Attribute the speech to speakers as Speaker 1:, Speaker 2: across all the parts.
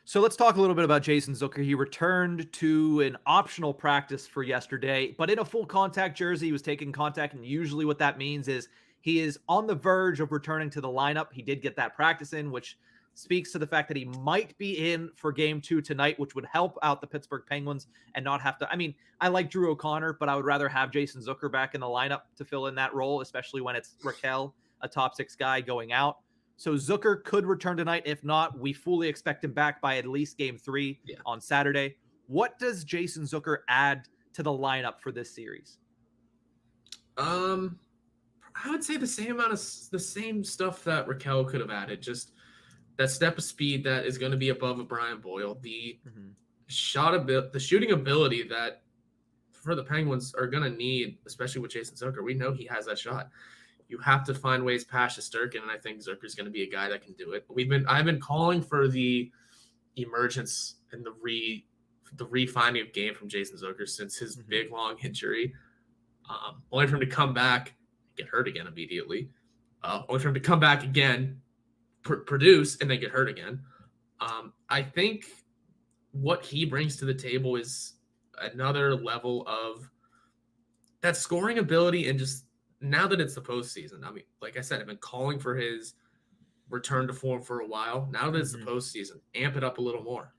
Speaker 1: So let's talk a little bit about Jason Zucker. He returned to an optional practice for yesterday, but in a full contact jersey. He was taking contact, and usually what that means is he is on the verge of returning to the lineup. He did get that practice in, which speaks to the fact that he might be in for game 2 tonight, which would help out the Pittsburgh Penguins and not have to. I mean, I like Drew O'Connor, but I would rather have Jason Zucker back in the lineup to fill in that role, especially when it's Raquel, a top 6 guy, going out. So Zucker could return tonight. If not, we fully expect him back by at least game 3
Speaker 2: Yeah.
Speaker 1: on Saturday. What does Jason Zucker add to the lineup for this series?
Speaker 2: I would say the same stuff that Raquel could have added. Just that step of speed that is going to be above a Brian Boyle. The the shooting ability that for the Penguins are going to need, especially with Jason Zucker. We know he has that shot. You have to find ways past Shesterkin, and I think Zucker's going to be a guy that can do it. I've been calling for the emergence and the refining of game from Jason Zucker since his big long injury. Only for him to come back, get hurt again immediately. Only for him to come back again, produce, and then get hurt again. I think what he brings to the table is another level of that scoring ability, and just now that it's the postseason. I mean, like I said, I've been calling for his return to form for a while. Now that it's the postseason, amp it up a little more.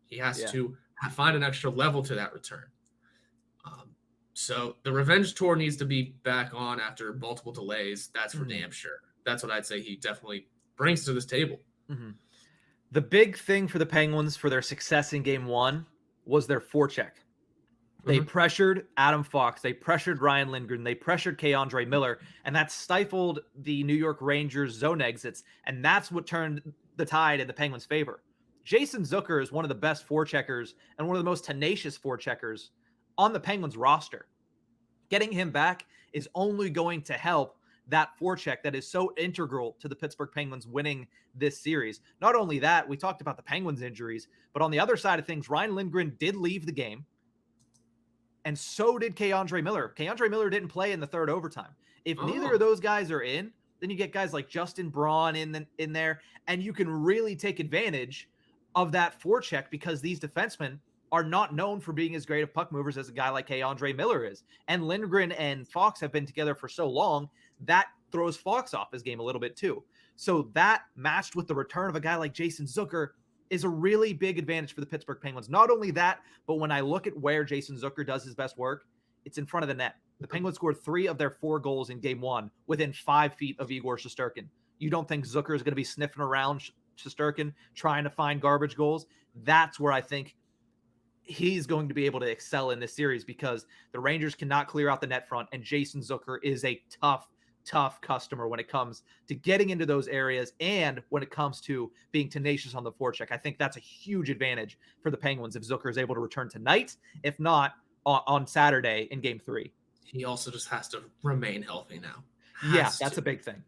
Speaker 2: He has to find an extra level to that return. So the revenge tour needs to be back on after multiple delays. That's for damn sure. That's what I'd say he definitely brings to this table.
Speaker 1: The big thing for the Penguins for their success in game 1 was their forecheck. They pressured Adam Fox. They pressured Ryan Lindgren. They pressured K'Andre Miller, and that stifled the New York Rangers' zone exits, and that's what turned the tide in the Penguins' favor. Jason Zucker is one of the best forecheckers and one of the most tenacious forecheckers on the Penguins roster. Getting him back is only going to help that forecheck that is so integral to the Pittsburgh Penguins winning this series. Not only that, we talked about the Penguins' injuries, but on the other side of things, Ryan Lindgren did leave the game. And so did K'Andre Miller. K'Andre Miller didn't play in the third overtime. If neither of those guys are in, then you get guys like Justin Braun in there, and you can really take advantage of that forecheck because these defensemen are not known for being as great of puck movers as a guy like K'Andre Miller is. And Lindgren and Fox have been together for so long, that throws Fox off his game a little bit too. So that matched with the return of a guy like Jason Zucker is a really big advantage for the Pittsburgh Penguins. Not only that, but when I look at where Jason Zucker does his best work, it's in front of the net. The Penguins scored 3 of their 4 goals in game 1 within 5 feet of Igor Shesterkin. You don't think Zucker is going to be sniffing around Shesterkin trying to find garbage goals? That's where I think he's going to be able to excel in this series because the Rangers cannot clear out the net front, and Jason Zucker is a tough customer when it comes to getting into those areas and when it comes to being tenacious on the forecheck. I think that's a huge advantage for the Penguins if Zucker is able to return tonight, if not on Saturday in game 3.
Speaker 2: He also just has to remain healthy now.
Speaker 1: That's a big thing.